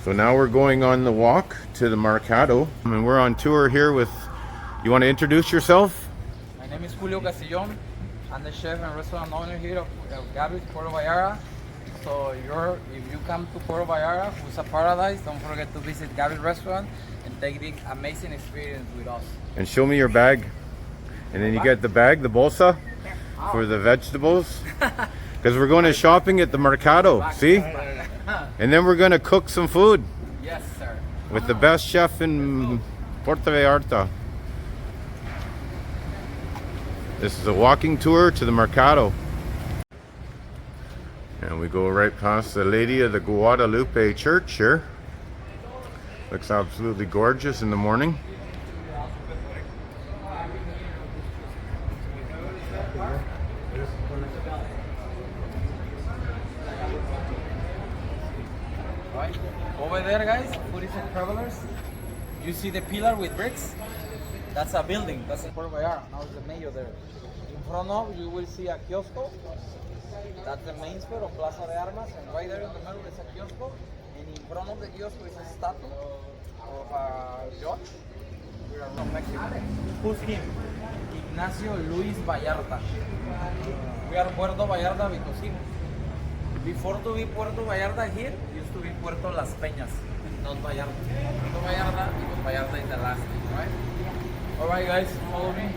So now we're going on the walk to the Mercado. And we're on tour here with, you want to introduce yourself? My name is Julio Castillon. I'm the chef and restaurant owner here of Gaby's Puerto Vallarta. So if you come to Puerto Vallarta, which is a paradise, don't forget to visit Gaby's restaurant and take the amazing experience with us. And show me your bag. And then you get the bag, the bolsa, for the vegetables. Because we're going to shopping at the Mercado, see? And then we're going to cook some food. Yes, sir. With the best chef in Puerto Vallarta. This is a walking tour to the Mercado. And we go right past the Lady of the Guadalupe Church here. Looks absolutely gorgeous in the morning. Right. Over there, guys, Tourism Travelers. You see the pillar with bricks? That's a building. That's in Puerto Vallarta. Now it's the mayor there. In front of you will see a kiosco. That's the main square of Plaza de Armas, and right there in the middle is a kiosco. And in front of the kiosco is a statue of a judge. We are from Mexico. Who's him? Ignacio Luis Vallarta. We are Puerto Vallarta because him. Before to be Puerto Vallarta here, used to be Puerto Las Peñas, not Vallarta. Puerto Vallarta because Vallarta is the last name, right? Alright guys, follow me.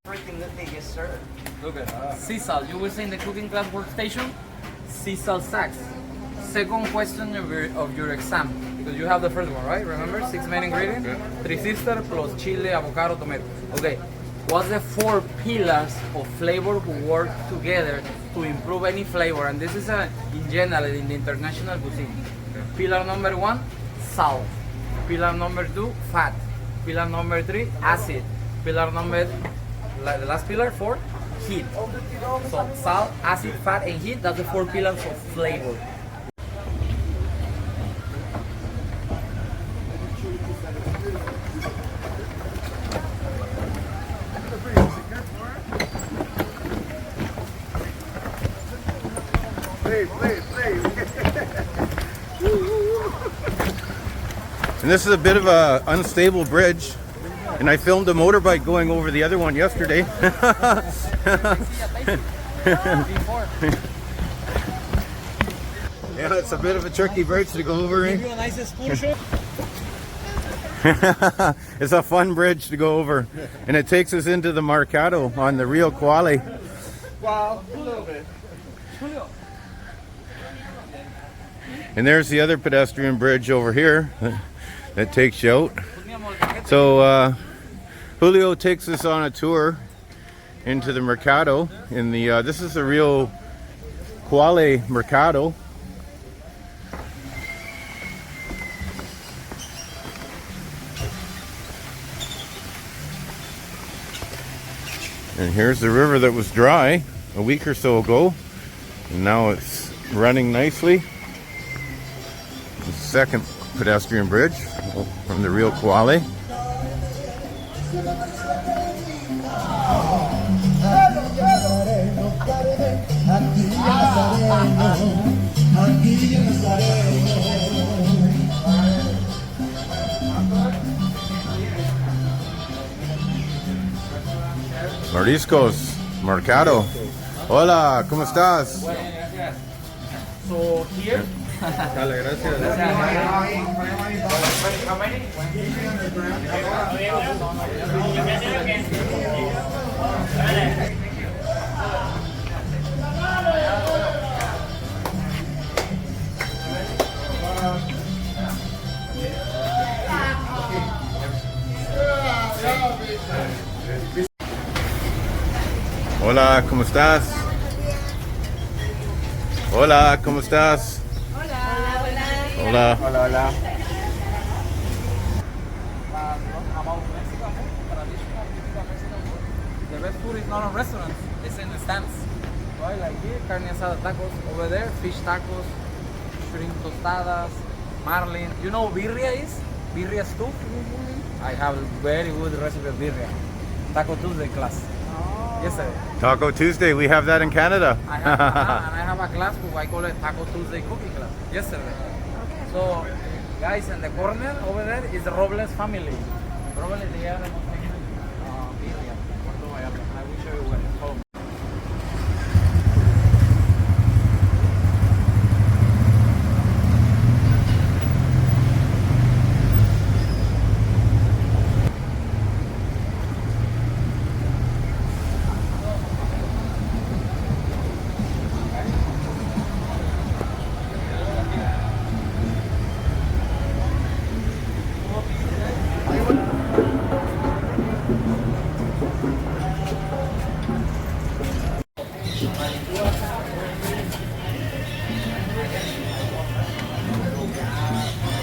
Everything that they get served. Look at Sisal, you will see in the cooking class workstation, Sisal sacks. Second question of your exam, because you have the first one, right? Remember, 6 main ingredients, 3 sisters plus chile, avocado, tomato. Okay, what's the 4 pillars of flavor who work together to improve any flavor? And this is in general in the international cuisine. Pillar number 1, salt. Pillar number 2, fat. Pillar number 3, acid. Pillar number, the last pillar, 4, heat. So salt, acid, fat, and heat, that's the 4 pillars of flavor. And this is a bit of a unstable bridge. And I filmed a motorbike going over the other one yesterday. Yeah, it's a bit of a tricky bridge to go over. Give you a nice excursion. It's a fun bridge to go over. And it takes us into the Mercado on the Rio Quale. Wow, a little bit. And there's the other pedestrian bridge over here that takes you out. So Julio takes us on a tour into the Mercado. In the this is the Rio Quale Mercado. And here's the river that was dry a week or so ago, and now it's running nicely. The second pedestrian bridge from the Rio Quale. Mariscos, Mercado. Hola, ¿cómo estás? So here. Dale, gracias. How many? Hola, ¿cómo estás? Hola, ¿cómo estás? Hola. Hola, hola. About Mexican food, traditional Mexican food. The best food is not on restaurants, it's in the stands. Right, like here, carne asada tacos. Over there, fish tacos, shrimp tostadas, marlin. You know birria is? Birria stew? I have very good recipe of birria. Taco Tuesday class. Yesterday. Taco Tuesday, we have that in Canada. I have, and I have a class who I call it Taco Tuesday cooking class. Yesterday. So, guys, in the corner over there is the Robles family. Robles, they are birria. Puerto Vallarta. I will show you where it's home.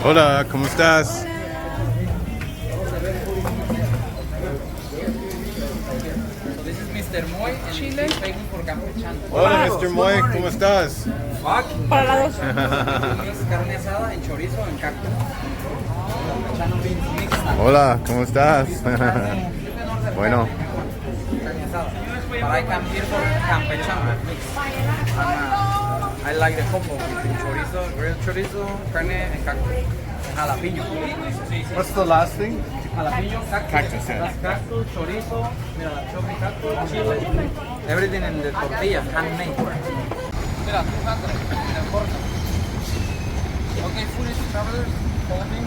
Hola, ¿cómo estás? So this is Mr. Moy and Chile. He's famous for campechano. Hola, Mr. Moy, ¿cómo estás? Para la dos. Es carne asada en chorizo en cactus. Campechano beans mixed. Hola, ¿cómo estás? Bueno, Carne asada. But I come here for campechano mix. And, I like the combo with chorizo, grilled chorizo, carne and cactus. And jalapeno. What's the last thing? Jalapeno, cactus. Cactus, yeah. That's cactus, chorizo, mira, choppy cactus, chile. Everything in the tortilla, handmade. Mira, 200 in el corner. Okay, foolish travelers, follow me.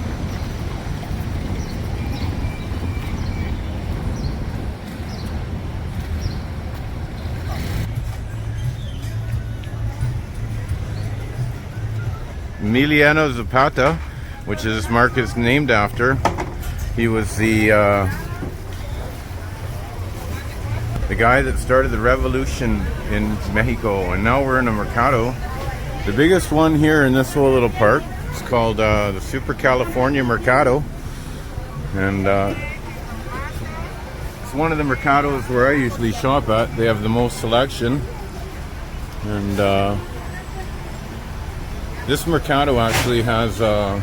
Emiliano Zapata, which is Marcus named after. He was the guy that started the revolution in Mexico, and now we're in a mercado. The biggest one here in this whole little park is called the Super California Mercado, and it's one of the mercados where I usually shop at. They have the most selection, and this mercado actually has an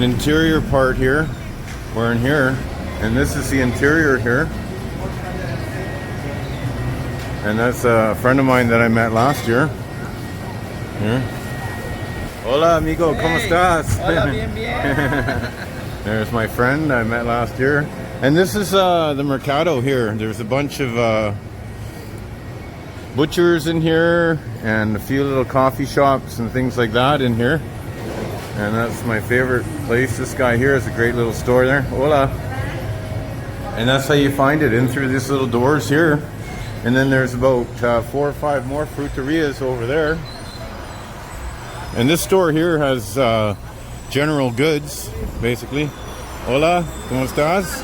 interior part here. We're in here, and this is the interior here. And that's a friend of mine that I met last year. Here. Hola, amigo, ¿cómo estás? Hola, bien, bien. There's my friend I met last year. And this is the mercado here. There's a bunch of butchers in here and a few little coffee shops and things like that in here, and that's my favorite place. This guy here has a great little store there. Hola. And that's how you find it, in through these little doors here. And then there's about 4 or 5 more fruterias over there, and this store here has general goods basically. Hola, ¿cómo estás?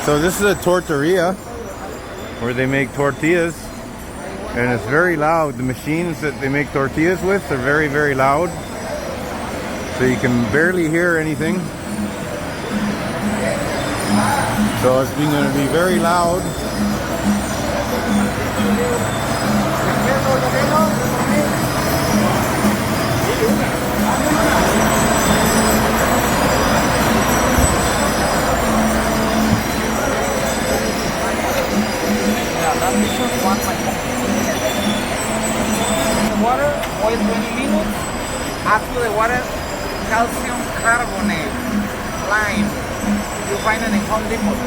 So this is a tortilleria where they make tortillas, and it's very loud. The machines that they make tortillas with are very, very loud, so you can barely hear anything. So it's going to be very loud. The water, boil 20 minutes. Add to the water calcium carbonate, lime. You find it in Home Depot.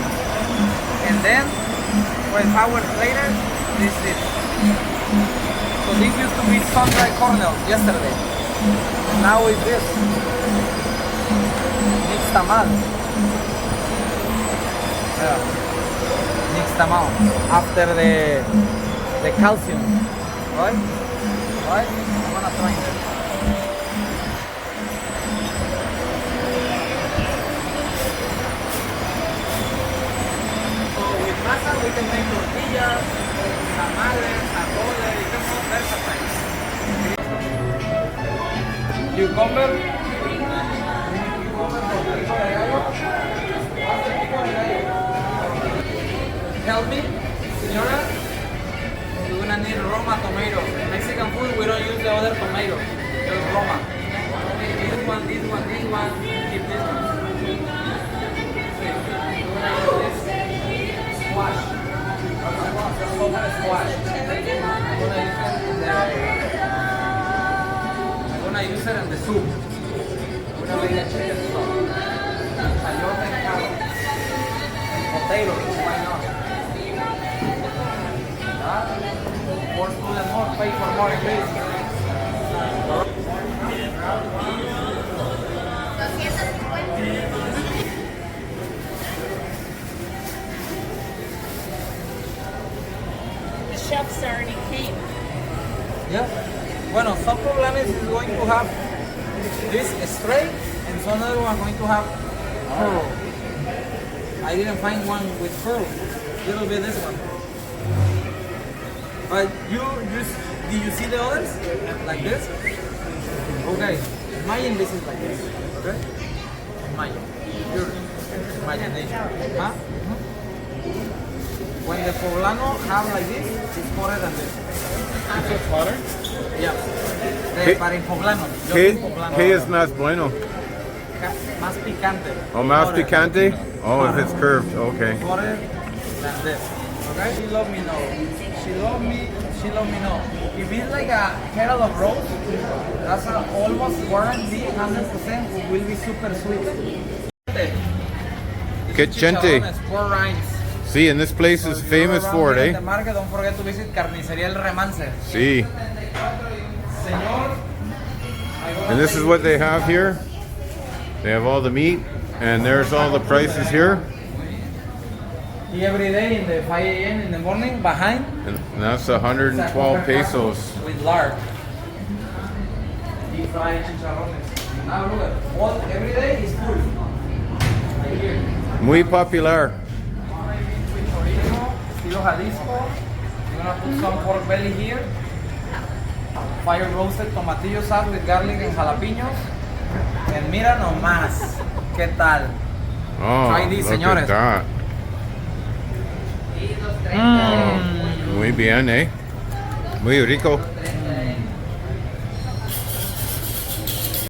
And then, 12 hours later, this is. So this used to be sun-dried kernels yesterday. Now it's this. Mixed tamal. Yeah. Mixed tamal. After the calcium. Right? Right? I'm gonna try it. So with masa we can make tortillas, tamales, atole, y can make recipes. Cucumber. Help me, señora. We're gonna need Roma tomatoes, Mexican food, we don't use the other tomato. Just Roma. This one, this one, this one. Keep this one. Squash. Squash. I'm gonna use it in the soup. I'm gonna make a chicken stock. Chayote and carrots. Potatoes, why not? More students, more, pay for more increase. The chefs already came. Yeah. Bueno, some problems is going to have this straight, and some other one going to have curl. I didn't find one with curl. Little bit this one. But did you see the others? Like this? Okay. Imagine this is like this. Okay? Imagine. Your imagination. Huh? When the poblano have like this, it's hotter than this. It's hotter? Yeah. Para el poblano. Yo ¿Qué, soy poblano. ¿Qué es más bueno? Más picante. Oh, más Hotter. picante? Oh, if it's curved, okay. Hotter than this. Okay? She love me know. She love me know. If it's like a kettle of roast, that's almost guarantee 100% will be super sweet. Que chente. Chicharrones, 4 rinds. See, and this place is famous for it, The eh? market, don't forget to visit Carnicería El Remance. See. Señor, And this is what they have here. They have all the meat, and there's all the prices here. every day in the 5 a.m. in the morning, behind, And that's 112 pesos. with lard. Deep fried chicharrones. Now look at all, every day is full. Right here. Muy popular. With chorizo, estilo Jalisco. You're gonna put some pork belly here. Fire roasted tomatillo sauce with garlic and jalapenos. And mira nomás, ¿qué tal? Oh, Try these, look señores. at that. Muy bien, eh? Muy rico.